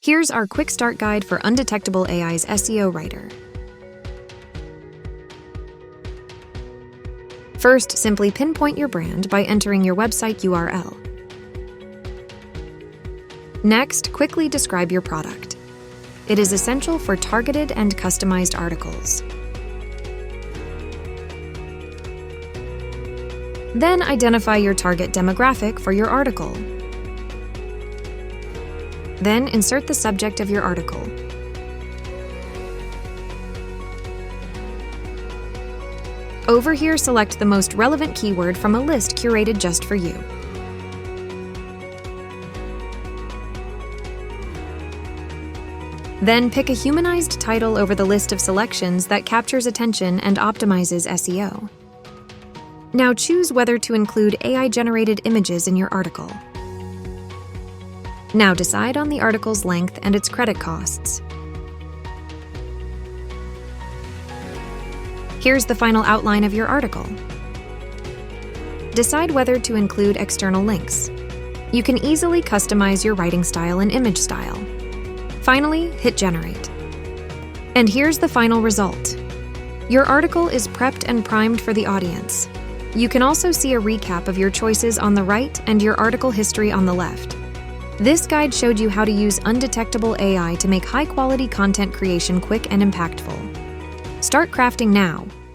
Here's our quick start guide for Undetectable AI's SEO Writer. First, simply pinpoint your brand by entering your website URL. Next, quickly describe your product. It is essential for targeted and customized articles. Then identify your target demographic for your article. Then insert the subject of your article. Over here, select the most relevant keyword from a list curated just for you. Then pick a humanized title over the list of selections that captures attention and optimizes SEO. Now choose whether to include AI-generated images in your article. Now decide on the article's length and its credit costs. Here's the final outline of your article. Decide whether to include external links. You can easily customize your writing style and image style. Finally, hit Generate. And here's the final result. Your article is prepped and primed for the audience. You can also see a recap of your choices on the right and your article history on the left. This guide showed you how to use Undetectable AI to make high-quality content creation quick and impactful. Start crafting now.